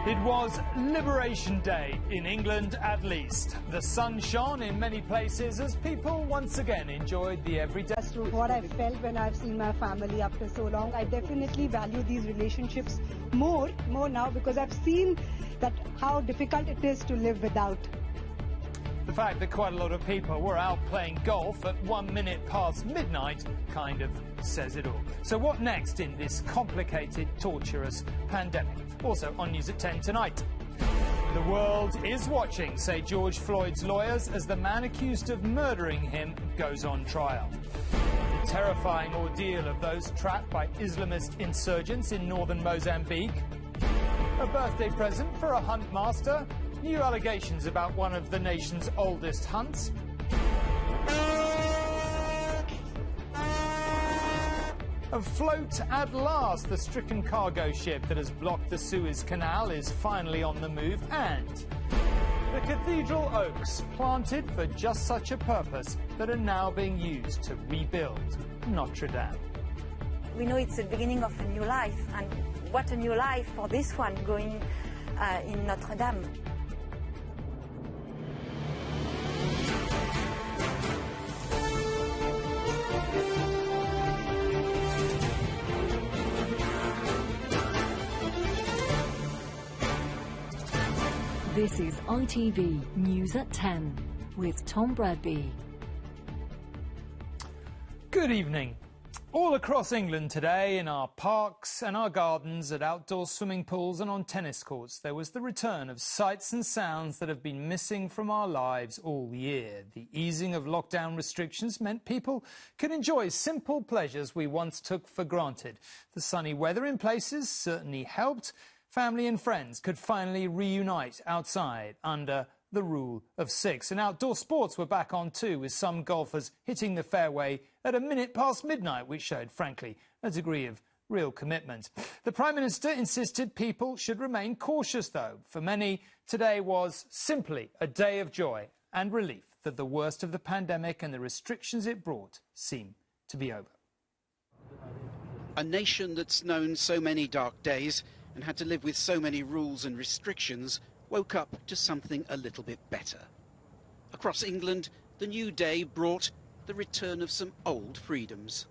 It was Liberation Day, in England at least. The sun shone in many places as people once again enjoyed the everyday. As to what I felt when I've seen my family after so long, I definitely value these relationships more now, because I've seen that how difficult it is to live without. The fact that quite a lot of people were out playing golf at 1 minute past midnight kind of says it all. So what next in this complicated, torturous pandemic? Also on News at 10 tonight. The world is watching, say George Floyd's lawyers, as the man accused of murdering him goes on trial. The terrifying ordeal of those trapped by Islamist insurgents in northern Mozambique. A birthday present for a Huntmaster. New allegations about one of the nation's oldest hunts. Afloat at last, the stricken cargo ship that has blocked the Suez Canal is finally on the move, and the cathedral oaks planted for just such a purpose that are now being used to rebuild Notre Dame. We know it's the beginning of a new life, and what a new life for this one going in Notre Dame. This is ITV News at 10 with Tom Bradby. Good evening. All across England today, in our parks and our gardens, at outdoor swimming pools and on tennis courts, there was the return of sights and sounds that have been missing from our lives all year. The easing of lockdown restrictions meant people could enjoy simple pleasures we once took for granted. The sunny weather in places certainly helped. Family and friends could finally reunite outside under the rule of 6. And outdoor sports were back on too, with some golfers hitting the fairway at a minute past midnight, which showed, frankly, a degree of real commitment. The Prime Minister insisted people should remain cautious, though. For many, today was simply a day of joy and relief that the worst of the pandemic and the restrictions it brought seem to be over. A nation that's known so many dark days and had to live with so many rules and restrictions woke up to something a little bit better. Across England, the new day brought the return of some old freedoms.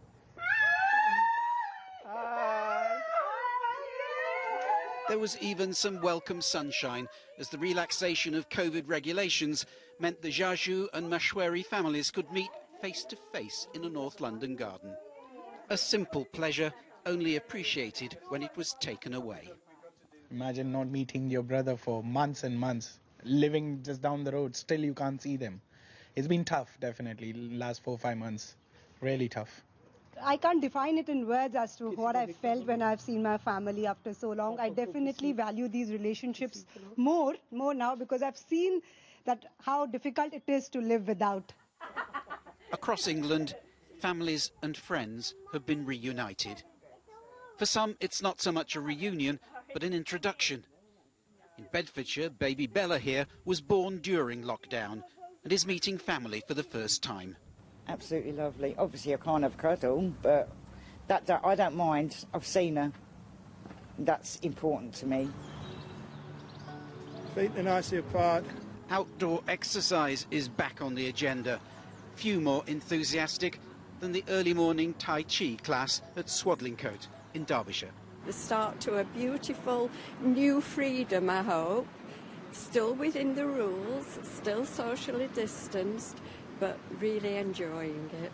There was even some welcome sunshine, as the relaxation of COVID regulations meant the Jaju and Mashweri families could meet face to face in a North London garden. A simple pleasure, only appreciated when it was taken away. Imagine not meeting your brother for months and months, living just down the road, still you can't see them. It's been tough, definitely, last 4 or 5 months, really tough. I can't define it in words as to what I felt when I've seen my family after so long. I definitely value these relationships more now, because I've seen that how difficult it is to live without. Across England, families and friends have been reunited. For some, it's not so much a reunion, but an introduction. In Bedfordshire, baby Bella here was born during lockdown and is meeting family for the first time. Absolutely lovely. Obviously, I can't have a cuddle, but that I don't mind. I've seen her. That's important to me. Feet are nicely apart. Outdoor exercise is back on the agenda. Few more enthusiastic than the early morning Tai Chi class at Swadlincote in Derbyshire. The start to a beautiful new freedom, I hope. Still within the rules, still socially distanced, but really enjoying it.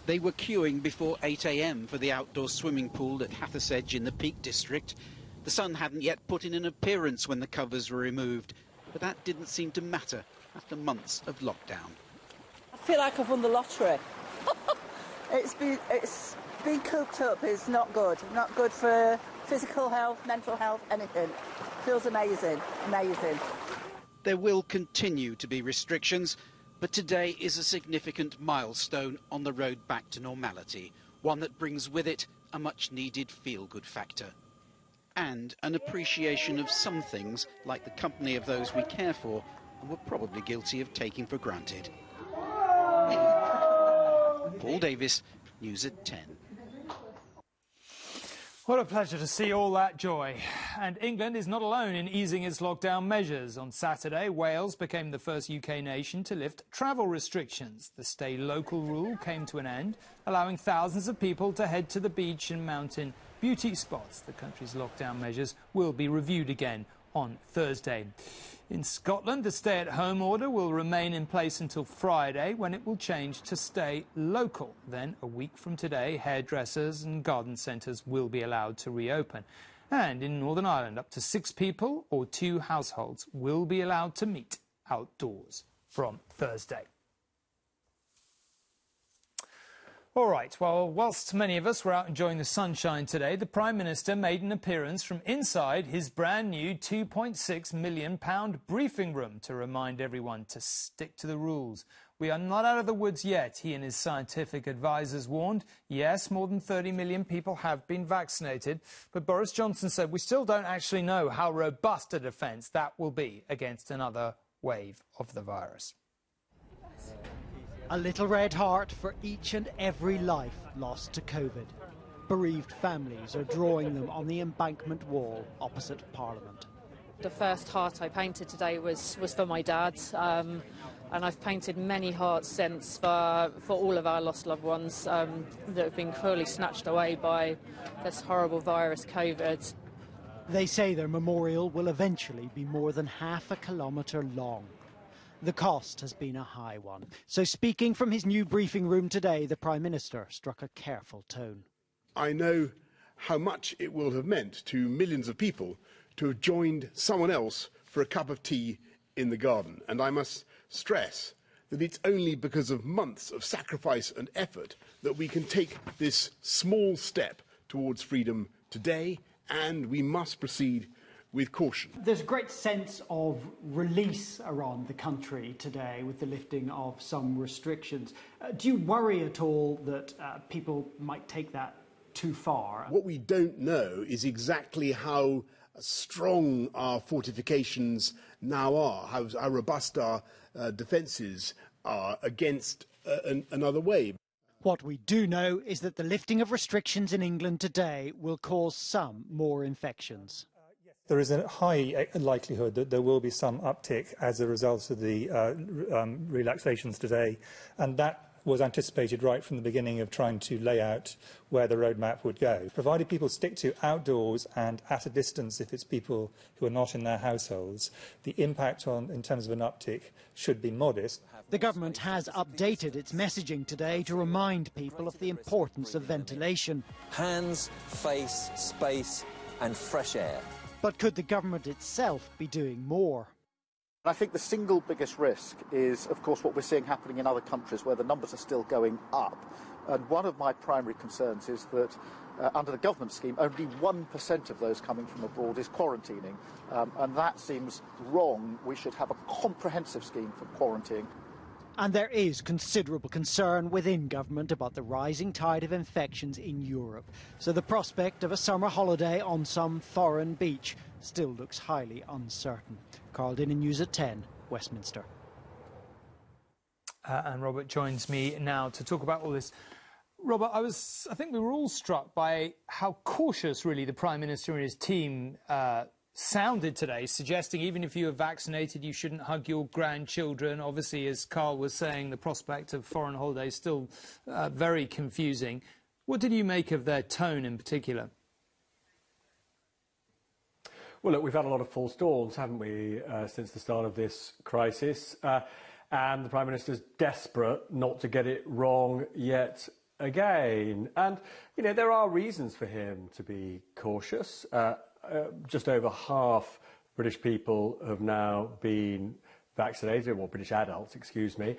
They were queuing before 8 a.m. for the outdoor swimming pool at Hathersedge in the Peak District. The sun hadn't yet put in an appearance when the covers were removed, but that didn't seem to matter after months of lockdown. I feel like I've won the lottery. It's being cooped up is not good for physical health, mental health, anything. Feels amazing. There will continue to be restrictions, but today is a significant milestone on the road back to normality, one that brings with it a much-needed feel-good factor and an appreciation of some things, like the company of those we care for and were probably guilty of taking for granted. Paul Davis, News at 10. What a pleasure to see all that joy. And England is not alone in easing its lockdown measures. On Saturday, Wales became the first UK nation to lift travel restrictions. The stay local rule came to an end, allowing thousands of people to head to the beach and mountain beauty spots. The country's lockdown measures will be reviewed again on Thursday. In Scotland, the stay-at-home order will remain in place until Friday, when it will change to stay local. Then, a week from today, hairdressers and garden centres will be allowed to reopen. And in Northern Ireland, up to 6 people or 2 households will be allowed to meet outdoors from Thursday. All right, well, whilst many of us were out enjoying the sunshine today, the Prime Minister made an appearance from inside his brand new £2.6 million briefing room to remind everyone to stick to the rules. We are not out of the woods yet, he and his scientific advisers warned. Yes, more than 30 million people have been vaccinated, but Boris Johnson said we still don't actually know how robust a defence that will be against another wave of the virus. A little red heart for each and every life lost to COVID. Bereaved families are drawing them on the embankment wall opposite Parliament. The first heart I painted today was for my dad, and I've painted many hearts since for all of our lost loved ones that have been cruelly snatched away by this horrible virus, COVID. They say their memorial will eventually be more than half a kilometre long. The cost has been a high one. So speaking from his new briefing room today, the Prime Minister struck a careful tone. I know how much it will have meant to millions of people to have joined someone else for a cup of tea in the garden. And I must stress that it's only because of months of sacrifice and effort that we can take this small step towards freedom today, and we must proceed with caution. There's a great sense of release around the country today with the lifting of some restrictions. Do you worry at all that people might take that too far? What we don't know is exactly how strong our fortifications now are, how robust our defences are against another wave. What we do know is that the lifting of restrictions in England today will cause some more infections. There is a high likelihood that there will be some uptick as a result of the relaxations today, and that was anticipated right from the beginning of trying to lay out where the roadmap would go. Provided people stick to outdoors and at a distance if it's people who are not in their households, the impact in terms of an uptick should be modest. The government has updated its messaging today to remind people of the importance of ventilation. Hands, face, space and fresh air. But could the government itself be doing more? I think the single biggest risk is, of course, what we're seeing happening in other countries where the numbers are still going up. And one of my primary concerns is that under the government scheme, only 1% of those coming from abroad is quarantining. And that seems wrong. We should have a comprehensive scheme for quarantining. And there is considerable concern within government about the rising tide of infections in Europe. So the prospect of a summer holiday on some foreign beach still looks highly uncertain. Carl Dinnan, News at 10, Westminster. And Robert joins me now to talk about all this. Robert, I think we were all struck by how cautious, really, the Prime Minister and his team sounded today, suggesting even if you are vaccinated, you shouldn't hug your grandchildren. Obviously, as Carl was saying, the prospect of foreign holidays still very confusing. What did you make of their tone in particular? Well, look, we've had a lot of false dawns, haven't we, since the start of this crisis. And the Prime Minister's desperate not to get it wrong yet again. And, you know, there are reasons for him to be cautious. Just over half British people have now been vaccinated, or British adults, excuse me.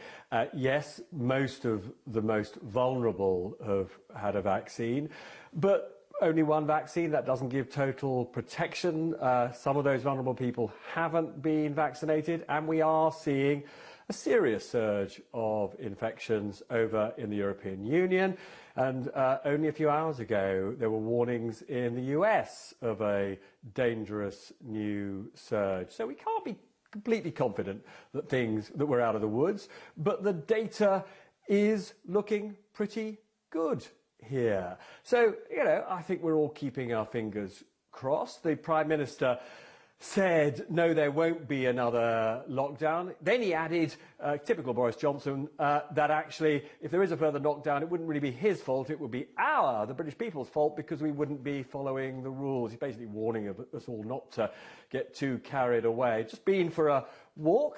Yes, most of the most vulnerable have had a vaccine, but only one vaccine. That doesn't give total protection. Some of those vulnerable people haven't been vaccinated, and we are seeing a serious surge of infections over in the European Union. And only a few hours ago, there were warnings in the US of a dangerous new surge. So we can't be completely confident that we're out of the woods, but the data is looking pretty good here. So, I think we're all keeping our fingers crossed. The Prime Minister said, no, there won't be another lockdown. Then he added, typical Boris Johnson, that actually, if there is a further lockdown, it wouldn't really be his fault, it would be the British people's fault, because we wouldn't be following the rules. He's basically warning us all not to get too carried away. Just been for a walk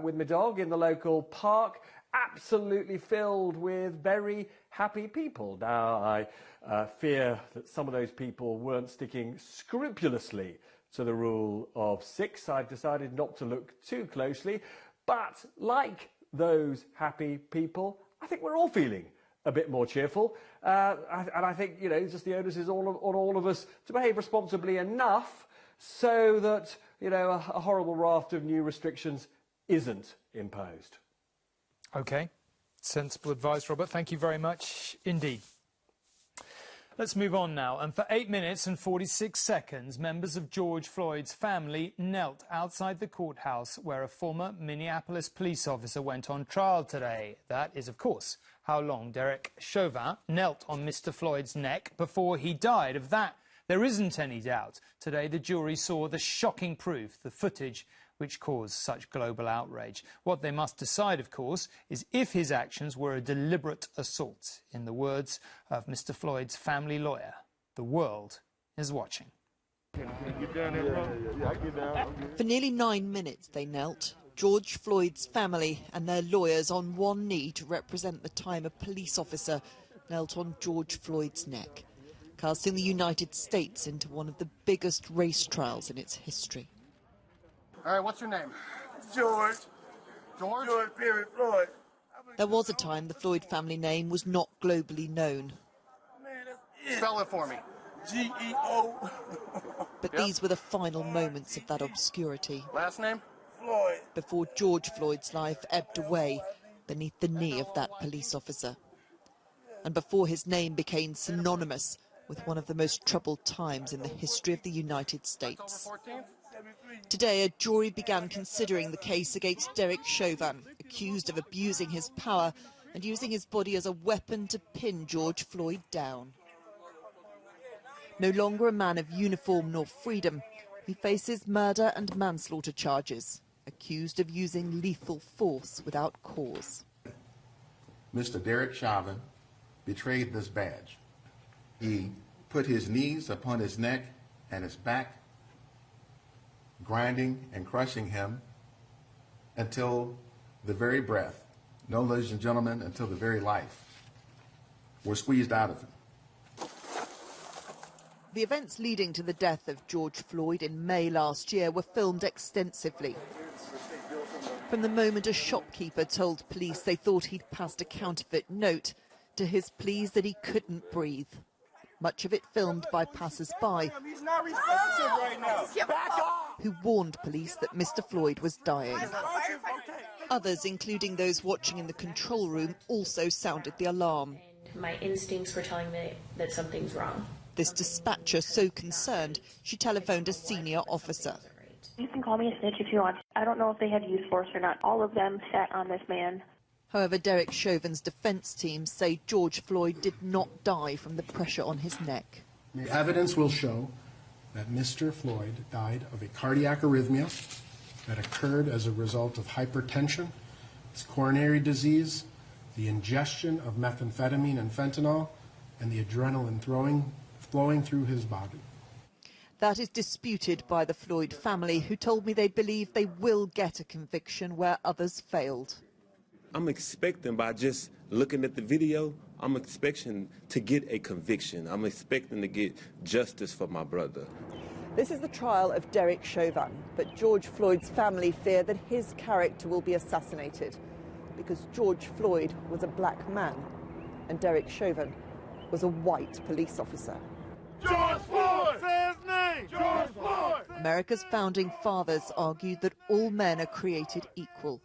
with my dog in the local park, absolutely filled with very happy people. Now, I fear that some of those people weren't sticking scrupulously to the rule of 6. I've decided not to look too closely, but like those happy people, I think we're all feeling a bit more cheerful. And I think, just the onus is on all of us to behave responsibly enough so that, a horrible raft of new restrictions isn't imposed. OK. Sensible advice, Robert. Thank you very much indeed. Let's move on now. And for 8 minutes and 46 seconds, members of George Floyd's family knelt outside the courthouse where a former Minneapolis police officer went on trial today. That is, of course, how long Derek Chauvin knelt on Mr. Floyd's neck before he died. Of that, there isn't any doubt. Today, the jury saw the shocking proof, the footage which caused such global outrage. What they must decide, of course, is if his actions were a deliberate assault. In the words of Mr. Floyd's family lawyer, the world is watching. For nearly 9 minutes they knelt, George Floyd's family and their lawyers on one knee to represent the time a police officer knelt on George Floyd's neck, casting the United States into one of the biggest race trials in its history. All right, what's your name? George. George? George Perry Floyd. There was a time the Floyd family name was not globally known. Spell it for me. G-E-O. But these were the final moments of that obscurity. Last name? Floyd. Before George Floyd's life ebbed away beneath the knee of that police officer. And before his name became synonymous with one of the most troubled times in the history of the United States. Today, a jury began considering the case against Derek Chauvin, accused of abusing his power and using his body as a weapon to pin George Floyd down. No longer a man of uniform nor freedom, he faces murder and manslaughter charges, accused of using lethal force without cause. Mr. Derek Chauvin betrayed this badge. He put his knees upon his neck and his back, grinding and crushing him until the very breath, no, ladies and gentlemen, until the very life were squeezed out of him. The events leading to the death of George Floyd in May last year were filmed extensively. From the moment a shopkeeper told police they thought he'd passed a counterfeit note to his pleas that he couldn't breathe. Much of it filmed by passers-by who warned police that Mr. Floyd was dying. Others, including those watching in the control room, also sounded the alarm. My instincts were telling me that something's wrong. This dispatcher so concerned, she telephoned a senior officer. You can call me a snitch if you want. I don't know if they have used force or not. All of them sat on this man. However, Derek Chauvin's defence team say George Floyd did not die from the pressure on his neck. The evidence will show that Mr. Floyd died of a cardiac arrhythmia that occurred as a result of hypertension, his coronary disease, the ingestion of methamphetamine and fentanyl, and the adrenaline flowing through his body. That is disputed by the Floyd family, who told me they believe they will get a conviction where others failed. I'm expecting, by just looking at the video, I'm expecting to get a conviction. I'm expecting to get justice for my brother. This is the trial of Derek Chauvin, but George Floyd's family fear that his character will be assassinated because George Floyd was a black man and Derek Chauvin was a white police officer. George Floyd! Say his name! George Floyd! America's founding fathers argued that all men are created equal.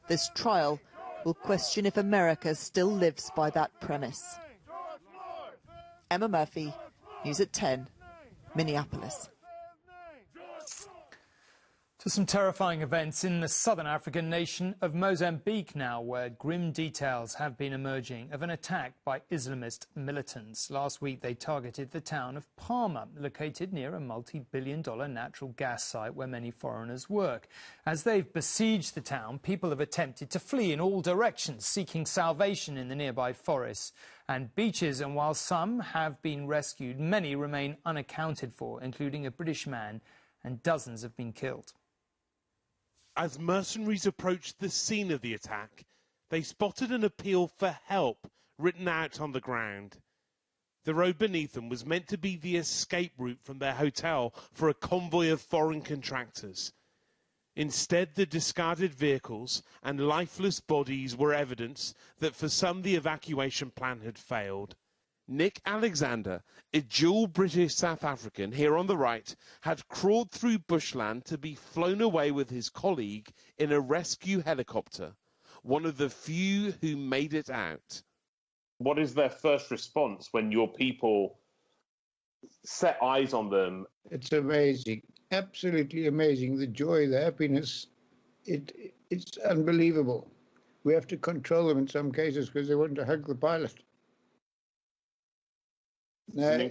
This trial will question if America still lives by that premise. Emma Murphy, News at 10, Minneapolis. To some terrifying events in the southern African nation of Mozambique now, where grim details have been emerging of an attack by Islamist militants. Last week they targeted the town of Palma, located near a multi-billion-dollar natural gas site where many foreigners work. As they've besieged the town, people have attempted to flee in all directions, seeking salvation in the nearby forests and beaches. And while some have been rescued, many remain unaccounted for, including a British man, and dozens have been killed. As mercenaries approached the scene of the attack, they spotted an appeal for help written out on the ground. The road beneath them was meant to be the escape route from their hotel for a convoy of foreign contractors. Instead, the discarded vehicles and lifeless bodies were evidence that for some the evacuation plan had failed. Nick Alexander, a dual British South African here on the right, had crawled through bushland to be flown away with his colleague in a rescue helicopter, one of the few who made it out. What is their first response when your people set eyes on them? It's amazing, absolutely amazing. The joy, the happiness, it's unbelievable. We have to control them in some cases because they want to hug the pilot. No,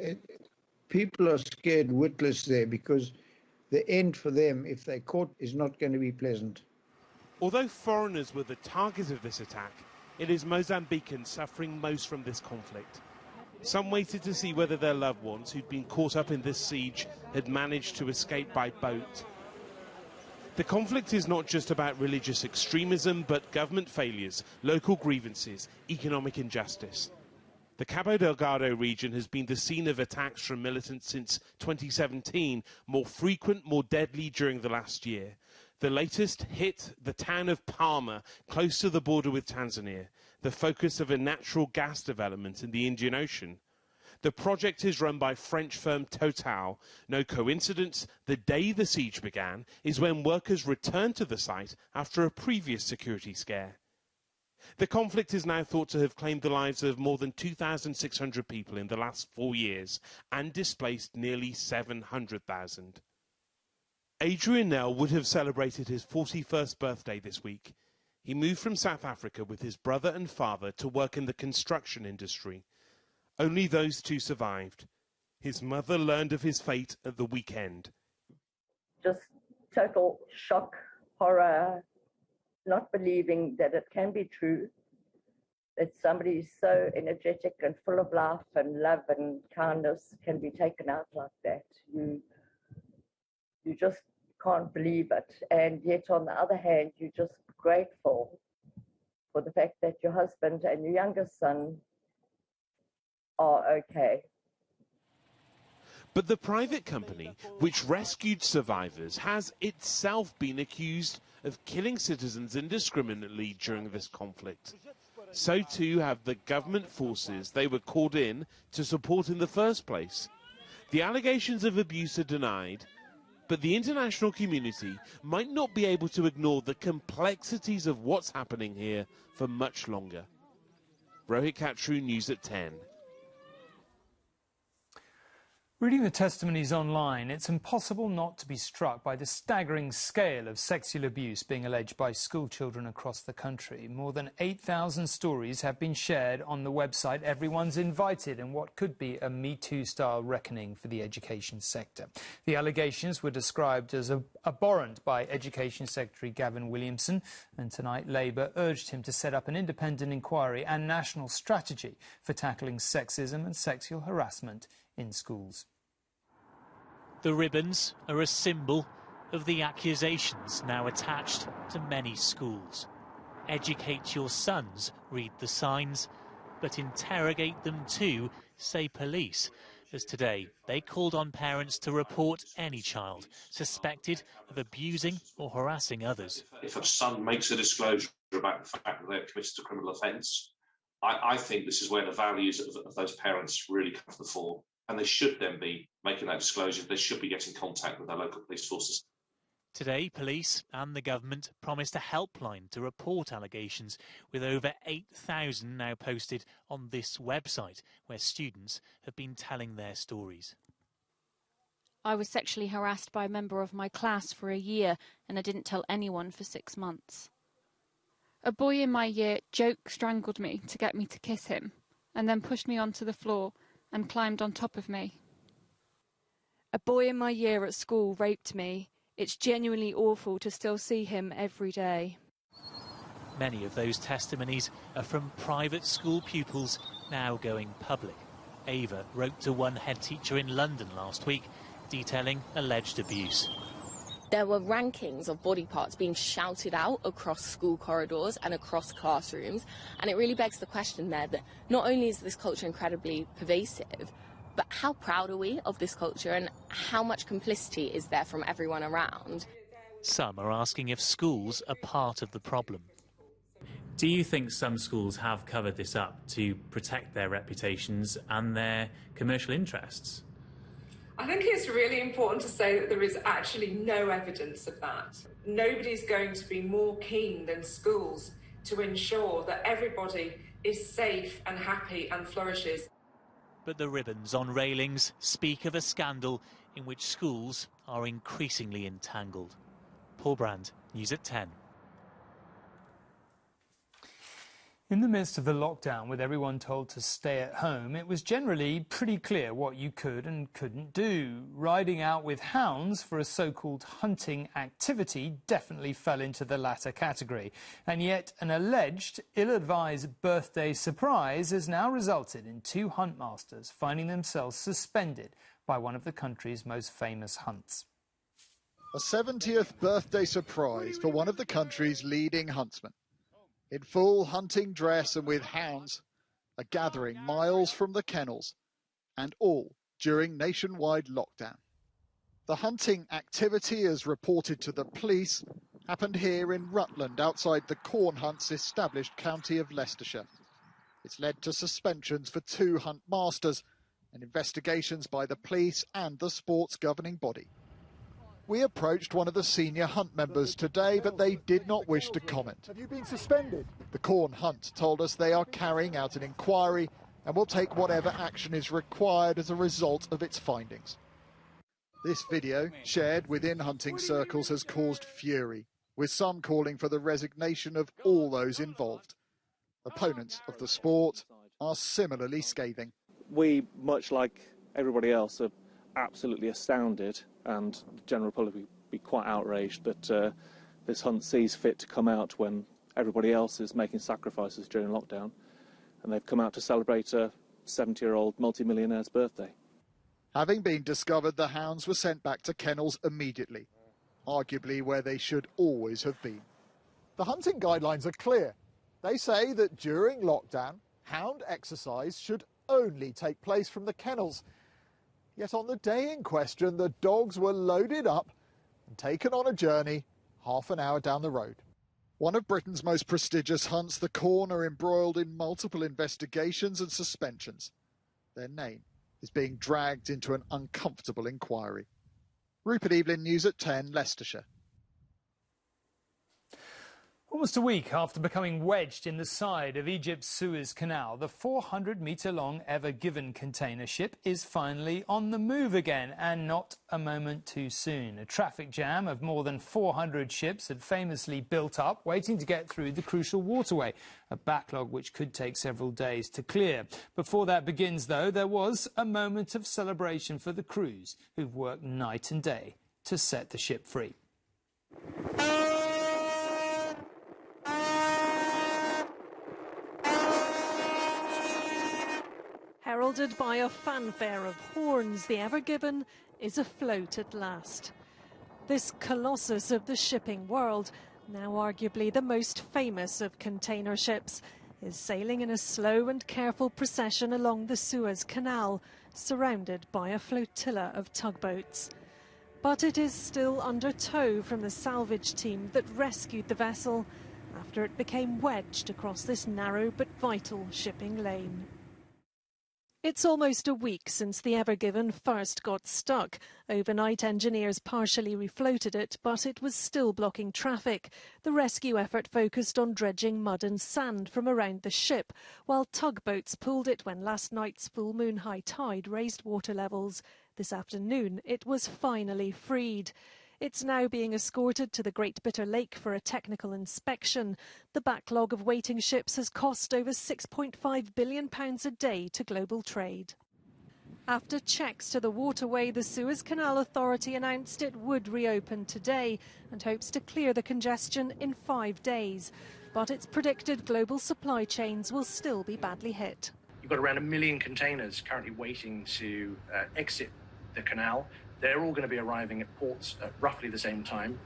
people are scared witless there because the end for them, if they're caught, is not going to be pleasant. Although foreigners were the target of this attack, it is Mozambicans suffering most from this conflict. Some waited to see whether their loved ones who'd been caught up in this siege had managed to escape by boat. The conflict is not just about religious extremism, but government failures, local grievances, economic injustice. The Cabo Delgado region has been the scene of attacks from militants since 2017, more frequent, more deadly during the last year. The latest hit the town of Palma, close to the border with Tanzania, the focus of a natural gas development in the Indian Ocean. The project is run by French firm Total. No coincidence, the day the siege began is when workers returned to the site after a previous security scare. The conflict is now thought to have claimed the lives of more than 2,600 people in the last 4 years and displaced nearly 700,000. Adrian Nell would have celebrated his 41st birthday this week. He moved from South Africa with his brother and father to work in the construction industry. Only those two survived. His mother learned of his fate at the weekend. Just total shock, horror, not believing that it can be true, that somebody so energetic and full of life and love and kindness can be taken out like that. You just can't believe it. And yet, on the other hand, you're just grateful for the fact that your husband and your youngest son are okay. But the private company, which rescued survivors, has itself been accused of killing citizens indiscriminately during this conflict. So too have the government forces they were called in to support in the first place. The allegations of abuse are denied, but the international community might not be able to ignore the complexities of what's happening here for much longer. Rohit Katru, News at 10. Reading the testimonies online, it's impossible not to be struck by the staggering scale of sexual abuse being alleged by school children across the country. More than 8,000 stories have been shared on the website Everyone's Invited in what could be a Me Too-style reckoning for the education sector. The allegations were described as abhorrent by Education Secretary Gavin Williamson, and tonight Labour urged him to set up an independent inquiry and national strategy for tackling sexism and sexual harassment in schools. The ribbons are a symbol of the accusations now attached to many schools. Educate your sons, read the signs, but interrogate them too, say police, as today they called on parents to report any child suspected of abusing or harassing others. If a son makes a disclosure about the fact that they're committed a criminal offence, I think this is where the values of those parents really come to the fore. And they should then be making that disclosure. They should be getting contact with their local police forces. Today, police and the government promised a helpline to report allegations, with over 8,000 now posted on this website, where students have been telling their stories. I was sexually harassed by a member of my class for a year, and I didn't tell anyone for 6 months. A boy in my year strangled me to get me to kiss him, and then pushed me onto the floor and climbed on top of me. A boy in my year at school raped me. It's genuinely awful to still see him every day. Many of those testimonies are from private school pupils now going public. Ava wrote to one head teacher in London last week detailing alleged abuse. There were rankings of body parts being shouted out across school corridors and across classrooms, and it really begs the question there that not only is this culture incredibly pervasive, but how proud are we of this culture and how much complicity is there from everyone around? Some are asking if schools are part of the problem. Do you think some schools have covered this up to protect their reputations and their commercial interests? I think it's really important to say that there is actually no evidence of that. Nobody's going to be more keen than schools to ensure that everybody is safe and happy and flourishes. But the ribbons on railings speak of a scandal in which schools are increasingly entangled. Paul Brand, News at 10. In the midst of the lockdown, with everyone told to stay at home, it was generally pretty clear what you could and couldn't do. Riding out with hounds for a so-called hunting activity definitely fell into the latter category. And yet an alleged ill-advised birthday surprise has now resulted in 2 Huntmasters finding themselves suspended by one of the country's most famous hunts. A 70th birthday surprise for one of the country's leading huntsmen. In full hunting dress and with hounds, a gathering miles from the kennels, and all during nationwide lockdown. The hunting activity, as reported to the police, happened here in Rutland, outside the Corn Hunt's established county of Leicestershire. It's led to suspensions for 2 Huntmasters and investigations by the police and the sport's governing body. We approached one of the senior hunt members today, but they did not wish to comment. Have you been suspended? The Corn Hunt told us they are carrying out an inquiry and will take whatever action is required as a result of its findings. This video, shared within hunting circles, has caused fury, with some calling for the resignation of all those involved. Opponents of the sport are similarly scathing. We, much like everybody else, are absolutely astounded, and the general public will be quite outraged that this hunt sees fit to come out when everybody else is making sacrifices during lockdown, and they've come out to celebrate a 70-year-old multimillionaire's birthday. Having been discovered, the hounds were sent back to kennels immediately, arguably where they should always have been. The hunting guidelines are clear. They say that during lockdown, hound exercise should only take place from the kennels. Yet on the day in question, the dogs were loaded up and taken on a journey half an hour down the road. One of Britain's most prestigious hunts, the Corn, are embroiled in multiple investigations and suspensions. Their name is being dragged into an uncomfortable inquiry. Rupert Evelyn, News at 10, Leicestershire. Almost a week after becoming wedged in the side of Egypt's Suez Canal, the 400-metre-long Ever Given container ship is finally on the move again, and not a moment too soon. A traffic jam of more than 400 ships had famously built up, waiting to get through the crucial waterway, a backlog which could take several days to clear. Before that begins, though, there was a moment of celebration for the crews, who've worked night and day to set the ship free. Heralded by a fanfare of horns, the Ever Given is afloat at last. This colossus of the shipping world, now arguably the most famous of container ships, is sailing in a slow and careful procession along the Suez Canal, surrounded by a flotilla of tugboats. But it is still under tow from the salvage team that rescued the vessel after it became wedged across this narrow but vital shipping lane. It's almost a week since the Ever Given first got stuck. Overnight engineers partially refloated it, but it was still blocking traffic. The rescue effort focused on dredging mud and sand from around the ship, while tugboats pulled it when last night's full moon high tide raised water levels. This afternoon, it was finally freed. It's now being escorted to the Great Bitter Lake for a technical inspection. The backlog of waiting ships has cost over £6.5 billion a day to global trade. After checks to the waterway, the Suez Canal Authority announced it would reopen today and hopes to clear the congestion in 5 days. But it's predicted global supply chains will still be badly hit. You've got around 1 million containers currently waiting to exit the canal. They're all going to be arriving at ports at roughly the same time.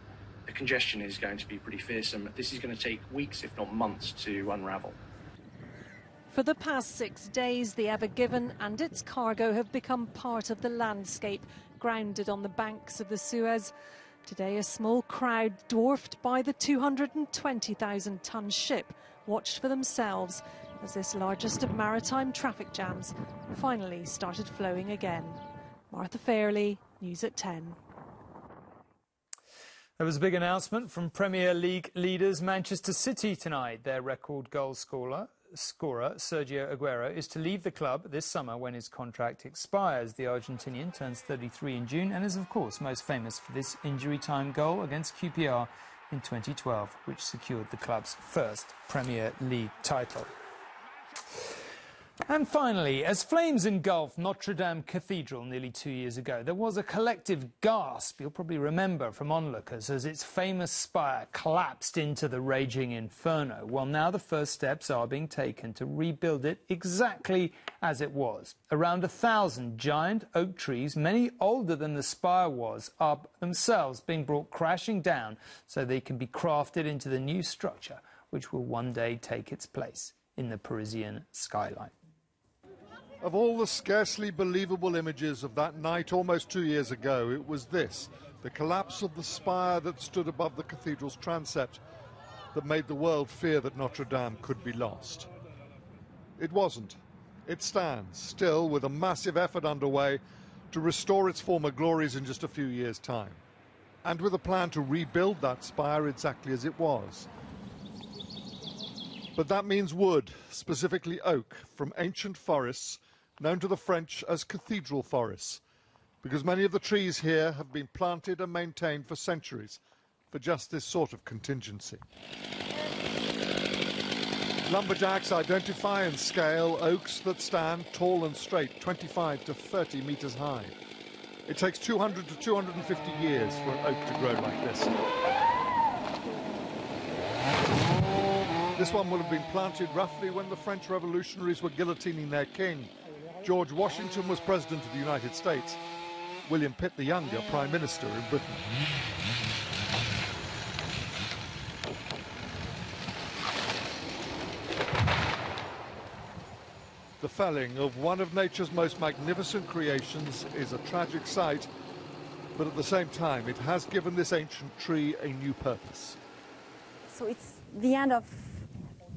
The congestion is going to be pretty fearsome. This is going to take weeks, if not months, to unravel. For the past 6 days, the Ever Given and its cargo have become part of the landscape, grounded on the banks of the Suez. Today, a small crowd, dwarfed by the 220,000-ton ship, watched for themselves as this largest of maritime traffic jams finally started flowing again. Martha Fairley, News at 10. There was a big announcement from Premier League leaders Manchester City tonight. Their record goal scorer Sergio Aguero is to leave the club this summer when his contract expires. The Argentinian turns 33 in June and is, of course, most famous for this injury-time goal against QPR in 2012, which secured the club's first Premier League title. And finally, as flames engulfed Notre Dame Cathedral nearly 2 years ago, there was a collective gasp, you'll probably remember, from onlookers as its famous spire collapsed into the raging inferno. Well, now the first steps are being taken to rebuild it exactly as it was. Around 1,000 giant oak trees, many older than the spire was, are themselves being brought crashing down so they can be crafted into the new structure, which will one day take its place in the Parisian skyline. Of all the scarcely believable images of that night almost 2 years ago, it was this, the collapse of the spire that stood above the cathedral's transept, that made the world fear that Notre Dame could be lost. It wasn't. It stands, still, with a massive effort underway to restore its former glories in just a few years' time, and with a plan to rebuild that spire exactly as it was. But that means wood, specifically oak, from ancient forests known to the French as cathedral forests, because many of the trees here have been planted and maintained for centuries for just this sort of contingency. Lumberjacks identify and scale oaks that stand tall and straight, 25 to 30 metres high. It takes 200 to 250 years for an oak to grow like this. This one will have been planted roughly when the French revolutionaries were guillotining their king. George Washington was President of the United States. William Pitt the Younger, Prime Minister in Britain. The felling of one of nature's most magnificent creations is a tragic sight, but at the same time it has given this ancient tree a new purpose. So it's the end of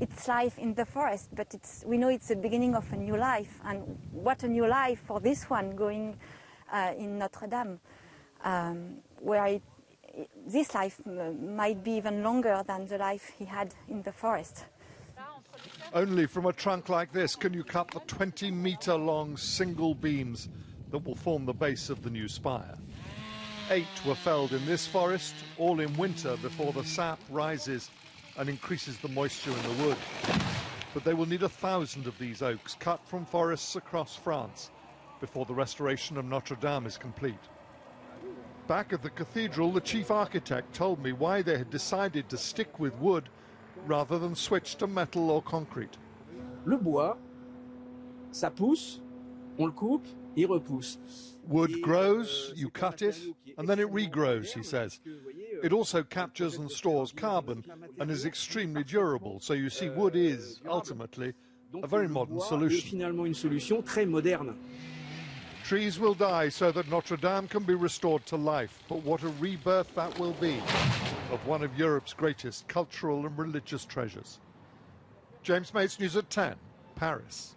its life in the forest, but we know it's the beginning of a new life, and what a new life for this one going in Notre Dame, where this life might be even longer than the life he had in the forest. Only from a trunk like this can you cut the 20-metre-long single beams that will form the base of the new spire. 8 were felled in this forest, all in winter before the sap rises and increases the moisture in the wood. But they will need 1,000 of these oaks cut from forests across France before the restoration of Notre Dame is complete. Back at the cathedral, the chief architect told me why they had decided to stick with wood rather than switch to metal or concrete. Le bois, ça pousse, on le coupe, il repousse. Wood grows, you cut it, and then it regrows, he says. It also captures and stores carbon and is extremely durable, so you see wood is, ultimately, a very modern solution. Trees will die so that Notre Dame can be restored to life, but what a rebirth that will be of one of Europe's greatest cultural and religious treasures. James Mates, News at 10, Paris.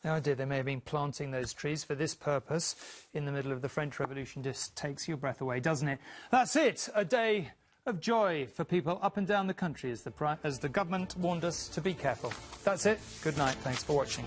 The idea they may have been planting those trees for this purpose in the middle of the French Revolution just takes your breath away, doesn't it? That's it. A day of joy for people up and down the country as the government warned us to be careful. That's it. Good night. Thanks for watching.